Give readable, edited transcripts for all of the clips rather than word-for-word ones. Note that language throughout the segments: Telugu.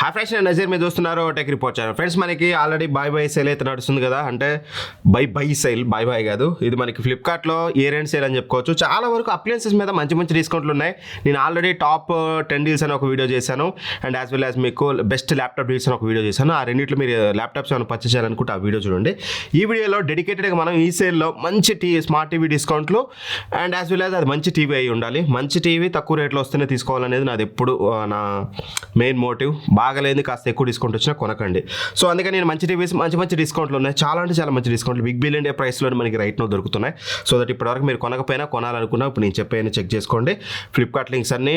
హాయ్ ఫ్రెండ్స్, నేను నజీర్ మీరు చూస్తున్నారు టెక్ రిపోర్ట్ ఛానల్. ఫ్రెండ్స్, మనకి ఆల్రెడీ బై సేల్ అయితే నడుస్తుంది కదా, అంటే బై సేల్ బై కాదు, ఇది మనకి ఫ్లిప్కార్ట్లో ఇయర్ ఎండ్ సేల్ అని చెప్పుకోవచ్చు. చాలా వరకు అప్లయన్సెస్ మీద మంచి డిస్కౌంట్లు ఉన్నాయి. నేను ఆల్రెడీ టాప్ 10 డీల్స్ అని ఒక వీడియో చేశాను, అండ్ యాజ్ వెల్ యాజ్ మీకు బెస్ట్ ల్యాప్టాప్ డీల్స్ అని ఒక వీడియో చేశాను. ఆ రెండింటిలో మీరు ల్యాప్టాప్స్ ఏమైనా పర్చేస్ చేయాలనుకుంటే ఆ వీడియో చూడండి. ఈ వీడియోలో డెడికేటెడ్గా మనం ఈ సేల్లో మంచి స్మార్ట్ టీవీ డిస్కౌంట్లు అండ్ యాజ్ వెల్ యాజ్ అది మంచి టీవీ అయి ఉండాలి. మంచి టీవీ తక్కువ రేట్లో వస్తేనే తీసుకోవాలనేది నాది ఎప్పుడు నా మెయిన్ మోటివ్. బాగలేదు కాస్త ఎక్కువ డిస్కౌంట్ వచ్చినా కొనకండి. సో అందుకని నేను మంచి టీవీస్ మంచి డిస్కౌంట్లు ఉన్నాయి, చాలా అంటే చాలా మంచి డిస్కౌంట్లు బిగ్ బిలియన్ డే ప్రైస్లో మనకి రైట్ నో దొరుకుతున్నాయి. సో దట్ ఇప్పటివరకు మీరు కొనకపోయినా కొనాలనుకున్నా ఇప్పుడు నేను చెప్పేది చెక్ చేసుకోండి. ఫ్లిప్కార్ట్ లింక్స్ అన్ని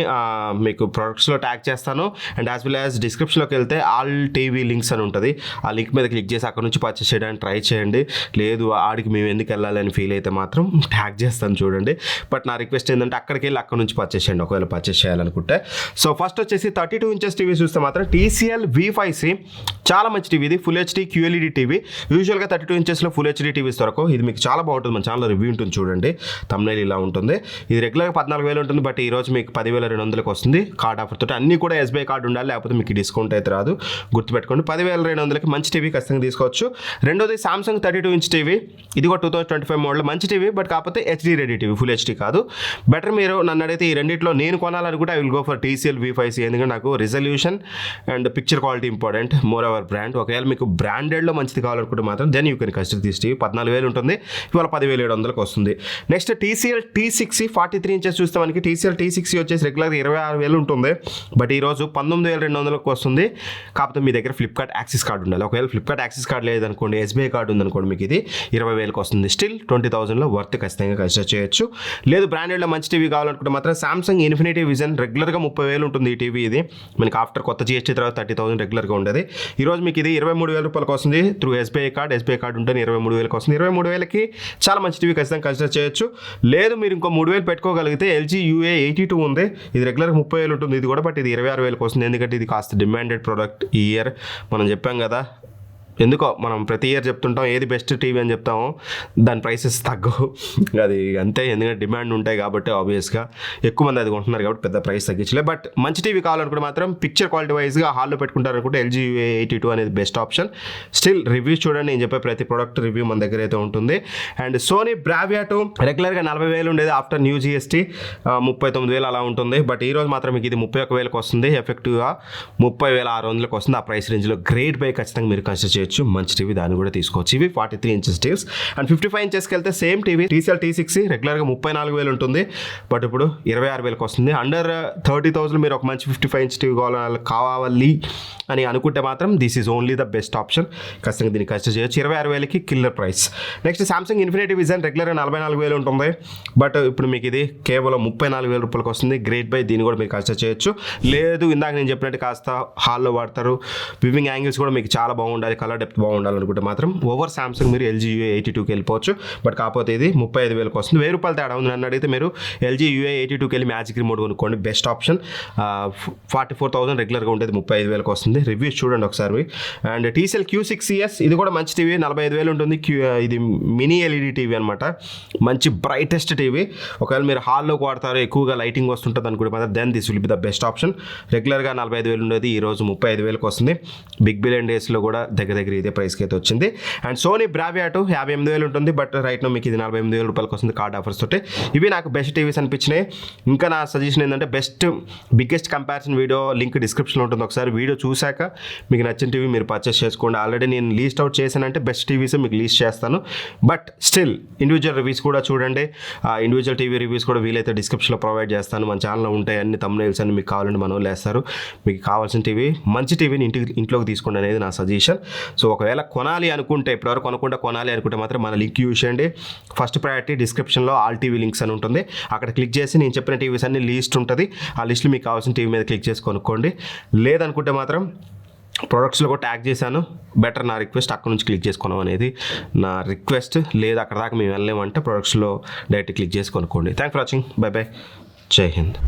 మీకు ప్రొడక్ట్స్లో ట్యాగ్ చేస్తాను, అండ్ యాజ్ వెల్ యాజ్ డిస్క్రిప్షన్లోకి వెళ్తే ఆల్ టీవీ లింక్స్ అని ఉంటుంది. ఆ లింక్ మీద క్లిక్ చేసి అక్కడ నుంచి పర్చేస్ చేయడానికి ట్రై చేయండి. లేదు ఆడికి మేము ఎందుకు వెళ్ళాలి అని ఫీల్ అయితే మాత్రం ట్యాగ్ చేస్తాను చూడండి. బట్ నా రిక్వెస్ట్ ఏంటంటే అక్కడికి వెళ్ళి అక్కడ నుంచి పర్చేస్ చేయండి ఒకవేళ పర్చేస్ చేయాలనుకుంటే. సో ఫస్ట్ వచ్చేసి 32 ఇంచెస్ టీవీ చూస్తే మాత్రం TCL V5C చాలా మంచి టీవీ. ఇది ఫుల్ హెచ్డీ QLED టీవీ. యూజువల్గా 32 ఇంచెస్లో ఫుల్ హెచ్డీ టీవీస్ దొరకవు. ఇది మీకు చాలా బాగుంటుంది. మన ఛానల్లో రివ్యూ ఉంటుంది చూడండి. thumbnail ఇలా ఉంటుంది. ఇది రెగ్యులర్గా 14,000 ఉంటుంది, బట్ ఈ రోజు మీకు 10,200కి వస్తుంది కార్డ్ ఆఫర్ తోటి. అన్నీ కూడా SBI కార్డు ఉండాలి, లేకపోతే మీకు డిస్కౌంట్ అయితే రాదు. గుర్తుపెట్టుకోండి, 10,200కి మంచి టీవీ ఖచ్చితంగా తీసుకోవచ్చు. రెండోది Samsung 32 ఇంచ్ టీవీ. ఇది కూడా 2025 మోడల్ మంచి టీవీ, బట్ కాకపోతే HD ready TV, full HD కాదు. బెటర్ మీరు నన్ను అడిగితే ఈ రెండింటిలో నేను కొనాలనుకుంటే I will go for TCL V5C. ఎందుకంటే నాకు resolution and picture quality important, more over brand. ఒకవేళ మీకు బ్రాండెడ్లో మంచిది కావాలనుకుంటే మాత్రం then you can consider this TV. 14,000 ఉంటుంది, ఇవాళ 10,700కి వస్తుంది. నెక్స్ట్ TCL T6 43 ఇంచెస్ చూస్తే మనకి TCL T6 వచ్చేసి రెగ్యులర్గా 26,000 ఉంటుంది, బట్ ఈరోజు 19,200కి వస్తుంది. కాకపోతే మీ దగ్గర ఫ్లిప్కార్ట్ యాక్సిస్ కార్డు ఉండాలి. ఒకవేళ ఫ్లిప్కార్ట్ యాక్సిస్ కార్డు లేదనుకోండి, SBI కార్డు ఉందనుకోండి, మీకు ఇది 20,000కి వస్తుంది. స్టిల్ 20,000లో వర్త్ ఖచ్చితంగా కన్సిడర్ చేయొచ్చు. లేదు బ్రాండెడ్లో మంచి టీవీ కావాలనుకుంటే మాత్రం Samsung Infinity Vision రెగ్యులర్గా 30,000 ఉంటుంది ఈ టీవీ. ఇది మనకి ఆఫ్టర్ కొత్త GST తర్వాత 30,000 రెగ్యులర్గా ఉండేది. ఈరోజు మీకు ఇది 23,000 రూపాయలకు వస్తుంది త్రూ SBI కార్డు ఉంటే 23,000కి వస్తుంది. 23,000కి చాలా మంచి టీవీ ఖచ్చితంగా కన్సిడర్ చేయొచ్చు. లేదు మీరు ఇంకో 3,000 పెట్టుకోగలిగితే LG UA82 ఉంది. ఇది రెగ్యులర్గా 30,000 ఉంటుంది ఇది కూడా, బట్ ఇది 26,000కి వస్తుంది. ఎందుకంటే ఇది కాస్త డిమాండెడ్ ప్రోడక్ట్ ఈ ఇయర్. మనం చెప్పాం కదా, ఎందుకో మనం ప్రతి ఇయర్ చెప్తుంటాం ఏది బెస్ట్ టీవీ అని చెప్తాము, దాని ప్రైసెస్ తగ్గవు. అది అంతే, ఎందుకంటే డిమాండ్ ఉంటాయి కాబట్టి ఆబ్వియస్గా ఎక్కువ మంది అది కొంటున్నారు కాబట్టి పెద్ద ప్రైస్ తగ్గించలే. బట్ మంచి టీవీ కావాలనుకుంటే మాత్రం పిక్చర్ క్వాలిటీ వైజ్గా హాల్లో పెట్టుకుంటారనుకుంటే LG UA82 అనేది బెస్ట్ ఆప్షన్. స్టిల్ రివ్యూస్ చూడండి, నేను చెప్పే ప్రతి ప్రోడక్ట్ రివ్యూ మన దగ్గర అయితే ఉంటుంది. అండ్ సోనీ Bravia 2 రెగ్యులర్గా 40,000 ఉండేది, ఆఫ్టర్ న్యూ GST 39,000 అలా ఉంటుంది. బట్ ఈరోజు మాత్రం మీకు ఇది 31,000కి వస్తుంది, ఎఫెక్టివ్గా 30,600కి వస్తుంది. ఆ ప్రైస్ రేంజ్లో గ్రేట్ బై ఖచ్చితంగా మీరు కన్సిడర్ చేయొచ్చు. మంచి టీవీ దాన్ని కూడా తీసుకోవచ్చు. ఇవి 43 ఇంచెస్ టీవీస్. అండ్ 55 ఇంచెస్కి వెళ్తే సేమ్ టీవీ TCL T6 రెగ్యులర్గా 34,000 ఉంటుంది, బట్ ఇప్పుడు 26,000కి వస్తుంది. అండర్ 30,000 మీరు ఒక మంచి 55 ఇంచ్ టీవీ కావాలి అని అనుకుంటే మాత్రం this is only the best option. ఖచ్చితంగా దీన్ని కన్సిడర్ చేయొచ్చు. 26,000కి killer price. Next Samsung Infinity Vision రెగ్యులర్గా 44,000 ఉంటుంది, బట్ ఇప్పుడు మీకు ఇది కేవలం 34,000 రూపాయలకు వస్తుంది. గ్రేట్ బై, దీన్ని కూడా మీరు కన్సిడర్ చేయొచ్చు. లేదు ఇందాక నేను చెప్పినట్టు కాస్త హాల్లో వాడతారు, వివింగ్ యాంగిల్స్ కూడా మీకు చాలా బాగుండాలి, కలర్ డెప్త్ బాగుండాలనుకుంటే మాత్రం ఓవర్ Samsung మీరు LG UA82కి వెళ్ళిపోవచ్చు. బట్ కాకపోతే ఇది 35,000కి వస్తుంది. 1,000 రూపాయలు తేడా ఉంది. నన్ను అడిగితే మీరు LG UA82కి వెళ్ళి మ్యాజిక్ రిమోట్ కొనుక్కోండి, బెస్ట్ ఆప్షన్. 44,000 రెగ్యులర్గా ఉంటుంది, 35,000కి వస్తుంది. రివ్యూస్ చూడండి ఒకసారి. అండ్ TCL Q6CS ఇది కూడా మంచి టీవీ, 45,000 ఉంటుంది. ఇది మినీ LED టీవీ అనమాట, మంచి బ్రైటెస్ట్ టీవీ. ఒకవేళ మీరు హాల్లోకి వాడతారు, ఎక్కువగా లైటింగ్ వస్తుంటుంది అనుకుంటే మాత్రం then this will be the best option. రెగ్యులర్గా 45,000 ఉండేది, ఈరోజు 35,000కి వస్తుంది. బిగ్ బిలియన్ డేస్లో కూడా దగ్గర ఇదే ప్రైస్కి అయితే వచ్చింది. అండ్ సోనీ Bravia 2 58,000 ఉంటుంది, బట్ రైట్ నో మీకు ఇది 48,000 రూపాయలకి వస్తుంది కార్డ్ ఆఫర్స్ తోటి. ఇవి నాకు బెస్ట్ టీవీస్ అనిపించినాయి. ఇంకా నా సజెషన్ ఏంటంటే బిగ్గెస్ట్ కంపారిజన్ వీడియో లింక్ డిస్క్రిప్షన్లో ఉంటుంది. ఒకసారి వీడియో చూశాక మీకు నచ్చిన టీవీ మీరు పర్చేస్ చేసుకోండి. ఆల్రెడీ నేను లీస్ట్ అవుట్ చేశానంటే బెస్ట్ టీవీస్ మీకు లీస్ట్ చేస్తాను, బట్ స్టిల్ ఇండివిజువల్ రివ్యూస్ కూడా చూడండి. ఇండివిజువల్ టీవీ రివ్యూస్ కూడా వీలైతే డిస్క్రిప్షన్లో ప్రొవైడ్ చేస్తాను. మన ఛానల్లో ఉంటాయి అన్ని thumbnails అన్ని, మీకు కావాలంటే మన వాళ్ళు వేస్తారు. మీకు కావాల్సిన టీవీ మంచి టీవీని ఇంట్లోకి తీసుకోండి అనేది నా సజెషన్. సో ఒకవేళ కొనాలి అనుకుంటే, ఇప్పటివరకు కొనాలి అనుకుంటే మాత్రం మన లింక్ యూజ్ చేయండి. ఫస్ట్ ప్రయారిటీ డిస్క్రిప్షన్లో ఆల్ టీవీ లింక్స్ అని ఉంటుంది, అక్కడ క్లిక్ చేసి నేను చెప్పిన టీవీస్ అన్ని లిస్ట్ ఉంటుంది. ఆ లిస్ట్లో మీకు కావాల్సిన టీవీ మీద క్లిక్ చేసి కొనుక్కోండి. లేదనుకుంటే మాత్రం ప్రొడక్ట్స్లో కూడా ట్యాగ్ చేశాను, బెటర్ నా రిక్వెస్ట్ అక్కడ నుంచి క్లిక్ చేసుకోవడం అనేది నా రిక్వెస్ట్. లేదు అక్కడ దాకా మేము వెళ్ళలేమంటే ప్రొడక్ట్స్లో డైరెక్ట్ క్లిక్ చేసి కొనుక్కోండి. Thank for watching, by by, జై హింద్.